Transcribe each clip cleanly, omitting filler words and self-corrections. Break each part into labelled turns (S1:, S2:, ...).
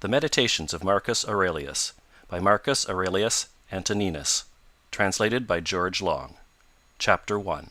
S1: The Meditations of Marcus Aurelius, by Marcus Aurelius Antoninus, translated by George Long. Chapter 1.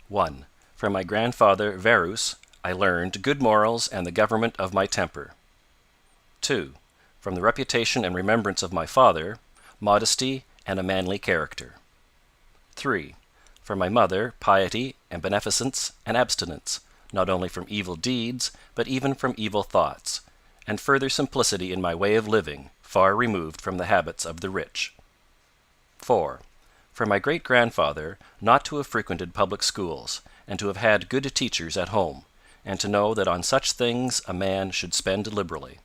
S1: 1. From my grandfather Verus I learned good morals and the government of my temper. 2. From the reputation and remembrance of my father, modesty and a manly character. 3. From my mother, piety and beneficence and abstinence, not only from evil deeds, but even from evil thoughts, and further simplicity in my way of living, far removed from the habits of the rich. 4. From my great-grandfather, not to have frequented public schools, and to have had good teachers at home, and to know that on such things a man should spend liberally.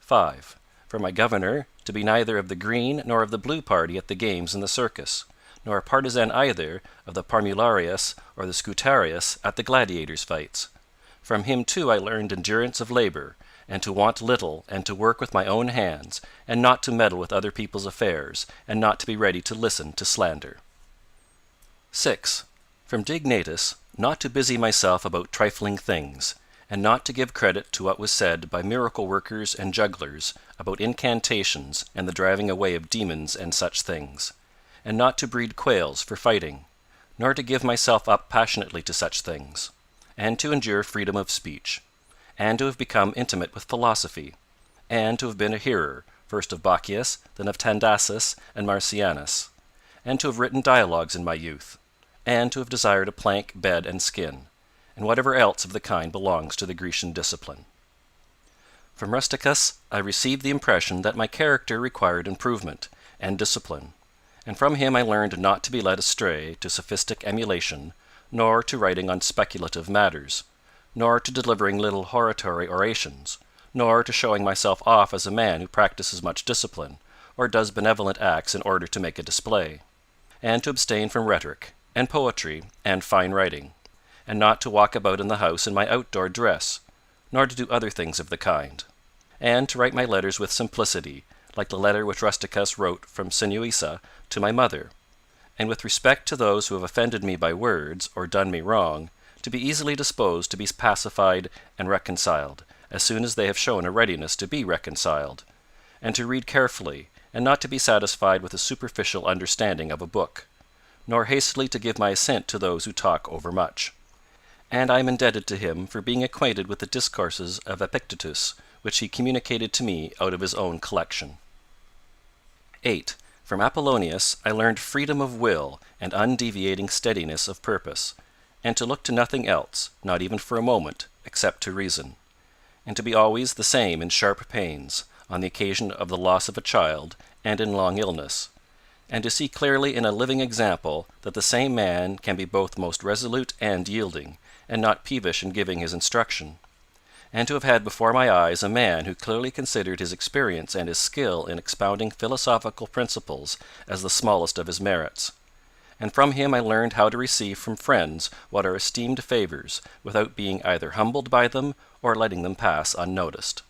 S1: 5. From my governor, to be neither of the green nor of the blue party at the games and the circus, nor a partisan either of the Parmularius or the Scutarius at the gladiators' fights. From him too I learned endurance of labour, and to want little, and to work with my own hands, and not to meddle with other people's affairs, and not to be ready to listen to slander. 6. From Dignatus, not to busy myself about trifling things, and not to give credit to what was said by miracle workers and jugglers about incantations and the driving away of demons and such things, and not to breed quails for fighting, nor to give myself up passionately to such things, and to endure freedom of speech, and to have become intimate with philosophy, and to have been a hearer, first of Bacchius, then of Tandasus and Marcianus, and to have written dialogues in my youth, and to have desired a plank, bed, and skin, and whatever else of the kind belongs to the Grecian discipline. From Rusticus I received the impression that my character required improvement and discipline, and from him I learned not to be led astray to sophistic emulation, nor to writing on speculative matters, nor to delivering little hortatory orations, nor to showing myself off as a man who practices much discipline, or does benevolent acts in order to make a display, and to abstain from rhetoric, and poetry, and fine writing, and not to walk about in the house in my outdoor dress, nor to do other things of the kind, and to write my letters with simplicity, like the letter which Rusticus wrote from Sinuessa to my mother, and with respect to those who have offended me by words, or done me wrong, to be easily disposed to be pacified and reconciled, as soon as they have shown a readiness to be reconciled, and to read carefully, and not to be satisfied with a superficial understanding of a book, nor hastily to give my assent to those who talk overmuch. And I am indebted to him for being acquainted with the discourses of Epictetus, which he communicated to me out of his own collection. 8. From Apollonius I learned freedom of will and undeviating steadiness of purpose, and to look to nothing else, not even for a moment, except to reason, and to be always the same in sharp pains, on the occasion of the loss of a child, and in long illness, and to see clearly in a living example that the same man can be both most resolute and yielding, and not peevish in giving his instruction, and to have had before my eyes a man who clearly considered his experience and his skill in expounding philosophical principles as the smallest of his merits. And from him I learned how to receive from friends what are esteemed favors, without being either humbled by them or letting them pass unnoticed.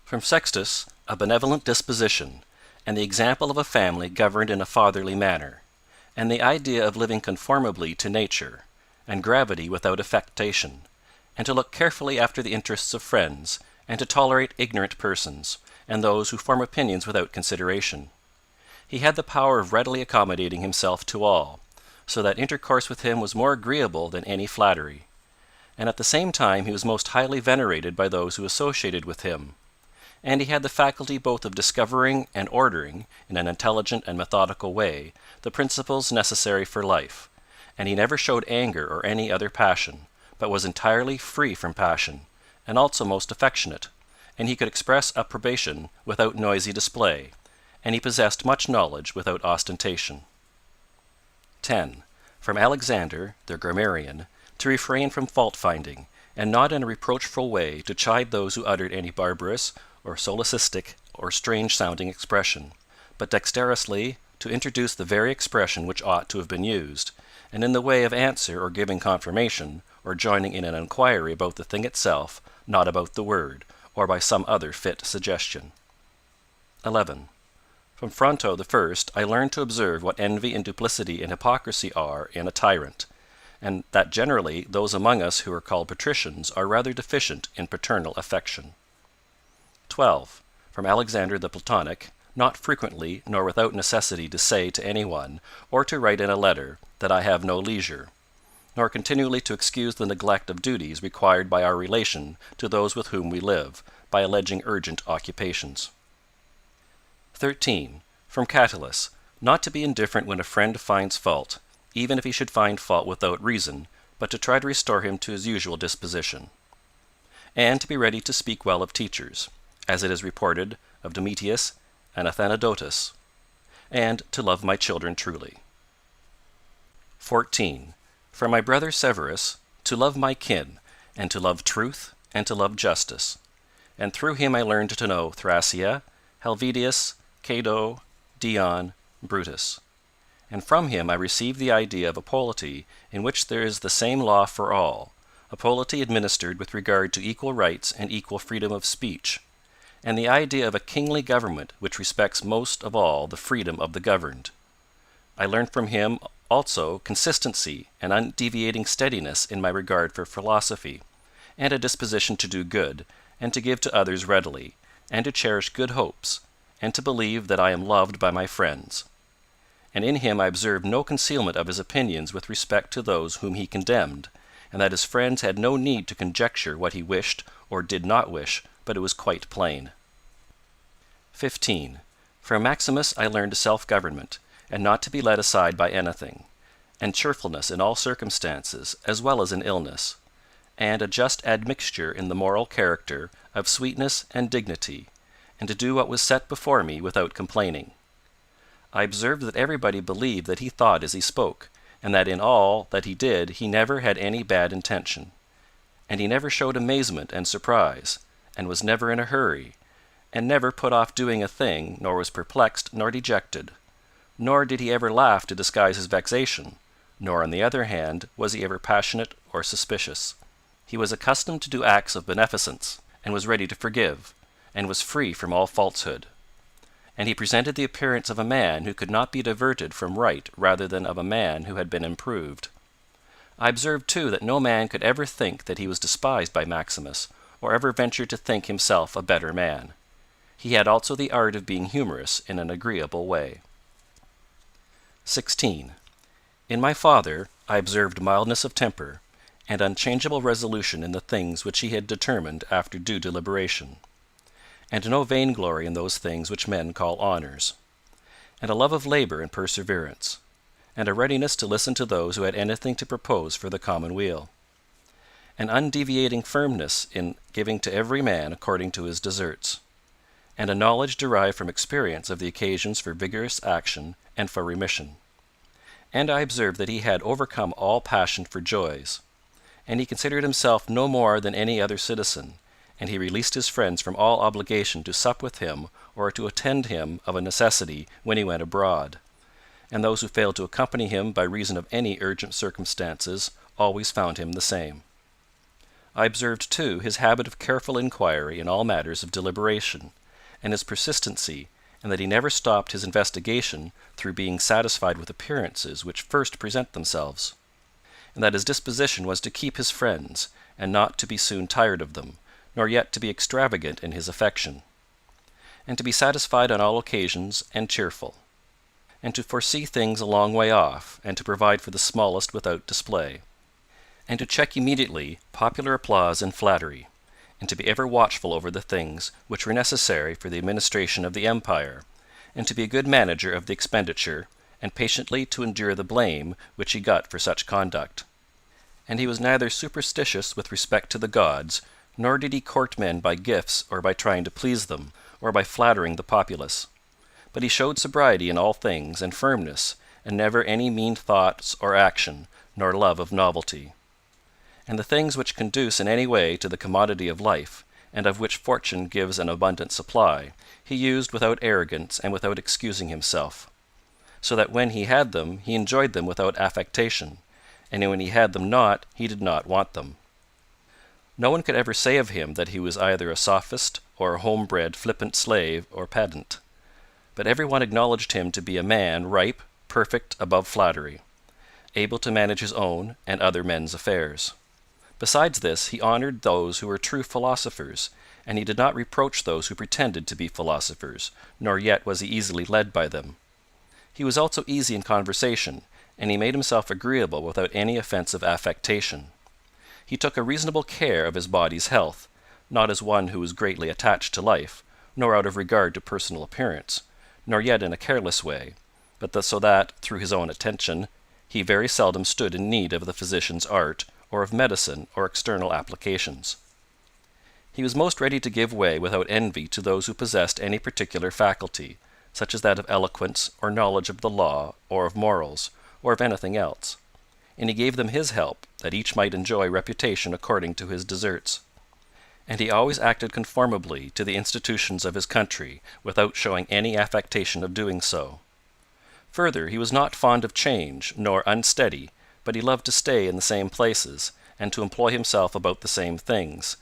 S1: From Sextus a benevolent disposition, and the example of a family governed in a fatherly manner, and the idea of living conformably to nature, and gravity without affectation, and to look carefully after the interests of friends, and to tolerate ignorant persons, and those who form opinions without consideration. He had the power of readily accommodating himself to all, so that intercourse with him was more agreeable than any flattery, and at the same time he was most highly venerated by those who associated with him, and he had the faculty both of discovering and ordering, in an intelligent and methodical way, the principles necessary for life, and he never showed anger or any other passion, but was entirely free from passion, and also most affectionate, and he could express approbation without noisy display, and he possessed much knowledge without ostentation. 10. From Alexander, the grammarian, to refrain from fault-finding, and not in a reproachful way to chide those who uttered any barbarous, or solecistic, or strange-sounding expression, but dexterously to introduce the very expression which ought to have been used, and in the way of answer or giving confirmation, or joining in an enquiry about the thing itself, not about the word, or by some other fit suggestion. 11. From Fronto the first I learned to observe what envy and duplicity and hypocrisy are in a tyrant, and that generally those among us who are called patricians are rather deficient in paternal affection. 12. From Alexander the Platonic, not frequently nor without necessity to say to any one, or to write in a letter, that I have no leisure, nor continually to excuse the neglect of duties required by our relation to those with whom we live, by alleging urgent occupations. 13. From Catullus, not to be indifferent when a friend finds fault, even if he should find fault without reason, but to try to restore him to his usual disposition. And to be ready to speak well of teachers, as it is reported of Domitius and Athenodotus, and to love my children truly. 14. From my brother Severus, to love my kin, and to love truth, and to love justice. And through him I learned to know Thrasea, Helvidius, Cato, Dion, Brutus. And from him I received the idea of a polity in which there is the same law for all, a polity administered with regard to equal rights and equal freedom of speech, and the idea of a kingly government which respects most of all the freedom of the governed. I learned from him also consistency and undeviating steadiness in my regard for philosophy, and a disposition to do good, and to give to others readily, and to cherish good hopes, and to believe that I am loved by my friends. And in him I observed no concealment of his opinions with respect to those whom he condemned, and that his friends had no need to conjecture what he wished or did not wish, but it was quite plain. 15. From Maximus I learned self-government, and not to be led aside by anything, and cheerfulness in all circumstances, as well as in illness, and a just admixture in the moral character of sweetness and dignity, and to do what was set before me without complaining. I observed that everybody believed that he thought as he spoke, and that in all that he did he never had any bad intention. And he never showed amazement and surprise, and was never in a hurry, and never put off doing a thing, nor was perplexed nor dejected. Nor did he ever laugh to disguise his vexation, nor on the other hand was he ever passionate or suspicious. He was accustomed to do acts of beneficence, and was ready to forgive, and was free from all falsehood. And he presented the appearance of a man who could not be diverted from right rather than of a man who had been improved. I observed too that no man could ever think that he was despised by Maximus, or ever venture to think himself a better man. He had also the art of being humorous in an agreeable way. 16. In my father I observed mildness of temper, and unchangeable resolution in the things which he had determined after due deliberation, and no vainglory in those things which men call honours, and a love of labour and perseverance, and a readiness to listen to those who had anything to propose for the common weal, an undeviating firmness in giving to every man according to his deserts, and a knowledge derived from experience of the occasions for vigorous action and for remission. And I observed that he had overcome all passion for joys, and he considered himself no more than any other citizen, and he released his friends from all obligation to sup with him or to attend him of a necessity when he went abroad, and those who failed to accompany him by reason of any urgent circumstances always found him the same. I observed too his habit of careful inquiry in all matters of deliberation, and his persistency, and that he never stopped his investigation through being satisfied with appearances which first present themselves, and that his disposition was to keep his friends, and not to be soon tired of them, nor yet to be extravagant in his affection, and to be satisfied on all occasions and cheerful, and to foresee things a long way off, and to provide for the smallest without display, and to check immediately popular applause and flattery, and to be ever watchful over the things which were necessary for the administration of the empire, and to be a good manager of the expenditure, and patiently to endure the blame which he got for such conduct. And he was neither superstitious with respect to the gods, nor did he court men by gifts or by trying to please them, or by flattering the populace. But he showed sobriety in all things, and firmness, and never any mean thoughts or action, nor love of novelty. And the things which conduce in any way to the commodity of life, and of which fortune gives an abundant supply, he used without arrogance and without excusing himself, so that when he had them he enjoyed them without affectation, and when he had them not he did not want them. No one could ever say of him that he was either a sophist or a home-bred flippant slave or pedant, but every one acknowledged him to be a man ripe, perfect, above flattery, able to manage his own and other men's affairs. Besides this, he honored those who were true philosophers, and he did not reproach those who pretended to be philosophers, nor yet was he easily led by them. He was also easy in conversation, and he made himself agreeable without any offensive affectation. He took a reasonable care of his body's health, not as one who was greatly attached to life, nor out of regard to personal appearance, nor yet in a careless way, but so that, through his own attention, he very seldom stood in need of the physician's art, or of medicine or external applications. He was most ready to give way without envy to those who possessed any particular faculty, such as that of eloquence, or knowledge of the law, or of morals, or of anything else, and he gave them his help, that each might enjoy reputation according to his deserts. And he always acted conformably to the institutions of his country, without showing any affectation of doing so. Further, he was not fond of change, nor unsteady, but he loved to stay in the same places, and to employ himself about the same things,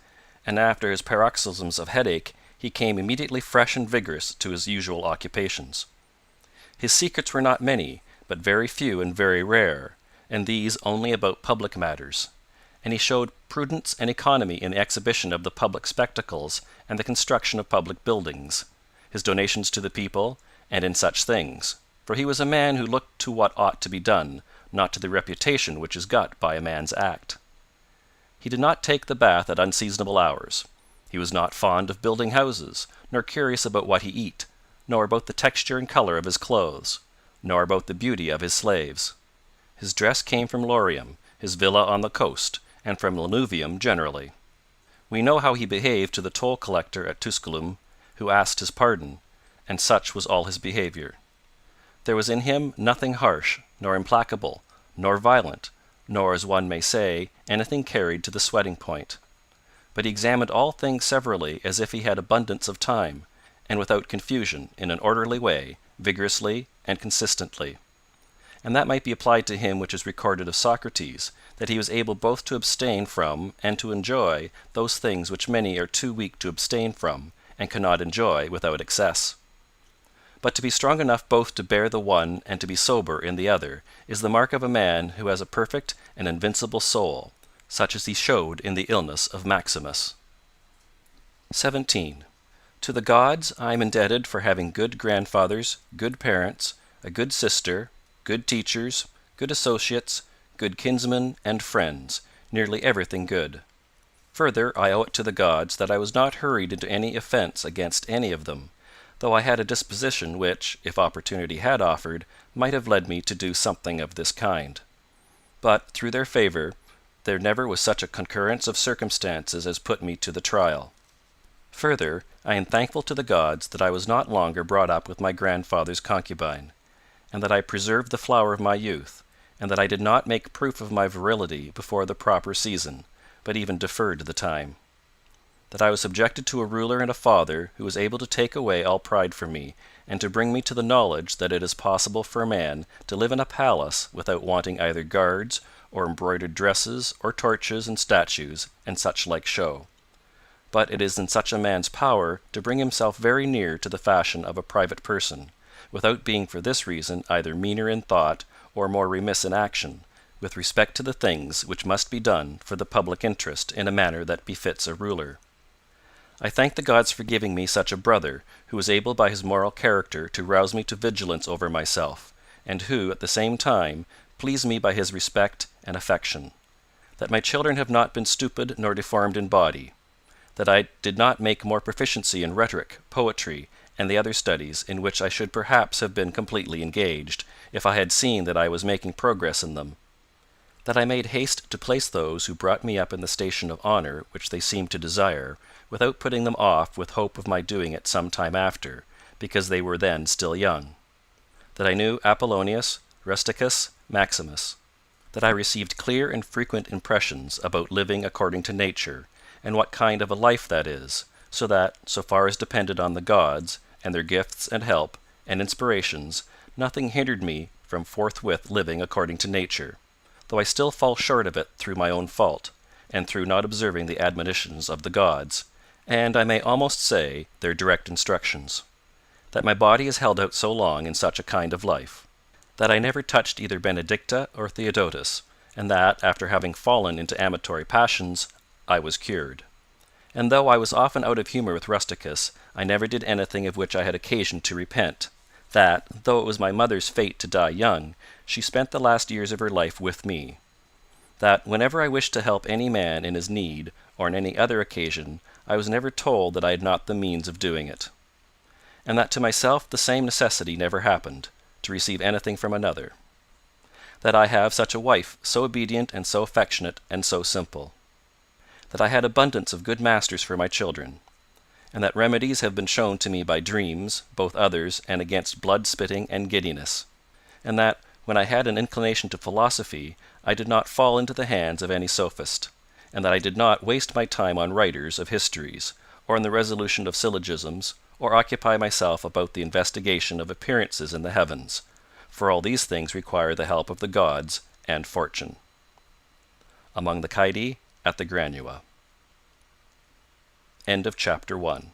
S1: and after his paroxysms of headache he came immediately fresh and vigorous to his usual occupations. His secrets were not many, but very few and very rare, and these only about public matters, and he showed prudence and economy in the exhibition of the public spectacles and the construction of public buildings, his donations to the people, and in such things, for he was a man who looked to what ought to be done, not to the reputation which is got by a man's act. He did not take the bath at unseasonable hours. He was not fond of building houses, nor curious about what he eat, nor about the texture and color of his clothes, nor about the beauty of his slaves. His dress came from Lorium, his villa on the coast, and from Lanuvium generally. We know how he behaved to the toll collector at Tusculum, who asked his pardon, and such was all his behavior. There was in him nothing harsh, nor implacable, nor violent, nor, as one may say, anything carried to the sweating point. But he examined all things severally as if he had abundance of time, and without confusion, in an orderly way, vigorously and consistently. And that might be applied to him which is recorded of Socrates, that he was able both to abstain from and to enjoy those things which many are too weak to abstain from, and cannot enjoy without excess. But to be strong enough both to bear the one and to be sober in the other is the mark of a man who has a perfect and invincible soul, such as he showed in the illness of Maximus. 17. To the gods I am indebted for having good grandfathers, good parents, a good sister, good teachers, good associates, good kinsmen and friends, nearly everything good. Further, I owe it to the gods that I was not hurried into any offense against any of them, though I had a disposition which, if opportunity had offered, might have led me to do something of this kind. But, through their favor, there never was such a concurrence of circumstances as put me to the trial. Further, I am thankful to the gods that I was not longer brought up with my grandfather's concubine, and that I preserved the flower of my youth, and that I did not make proof of my virility before the proper season, but even deferred the time. That I was subjected to a ruler and a father who was able to take away all pride from me, and to bring me to the knowledge that it is possible for a man to live in a palace without wanting either guards, or embroidered dresses, or torches and statues, and such like show. But it is in such a man's power to bring himself very near to the fashion of a private person, without being for this reason either meaner in thought or more remiss in action, with respect to the things which must be done for the public interest in a manner that befits a ruler. I thank the gods for giving me such a brother, who was able by his moral character to rouse me to vigilance over myself, and who, at the same time, pleased me by his respect and affection. That my children have not been stupid nor deformed in body. That I did not make more proficiency in rhetoric, poetry, and the other studies in which I should perhaps have been completely engaged, if I had seen that I was making progress in them. That I made haste to place those who brought me up in the station of honor which they seemed to desire, without putting them off with hope of my doing it some time after, because they were then still young. That I knew Apollonius, Rusticus, Maximus. That I received clear and frequent impressions about living according to nature, and what kind of a life that is, so that, so far as depended on the gods, and their gifts and help, and inspirations, nothing hindered me from forthwith living according to nature, though I still fall short of it through my own fault, and through not observing the admonitions of the gods, and I may almost say their direct instructions. That my body is held out so long in such a kind of life. that I never touched either Benedicta or Theodotus, and that, after having fallen into amatory passions, I was cured. And though I was often out of humour with Rusticus, I never did anything of which I had occasion to repent. That, though it was my mother's fate to die young, she spent the last years of her life with me. That, whenever I wished to help any man in his need, or on any other occasion, I was never told that I had not the means of doing it. And that to myself the same necessity never happened, to receive anything from another. That I have such a wife, so obedient and so affectionate and so simple. That I had abundance of good masters for my children. And that remedies have been shown to me by dreams, both others and against blood-spitting and giddiness. And that, when I had an inclination to philosophy, I did not fall into the hands of any sophist, and that I did not waste my time on writers of histories, or on the resolution of syllogisms, or occupy myself about the investigation of appearances in the heavens, for all these things require the help of the gods and fortune. Among the Caedi at the Granua. End of chapter 1.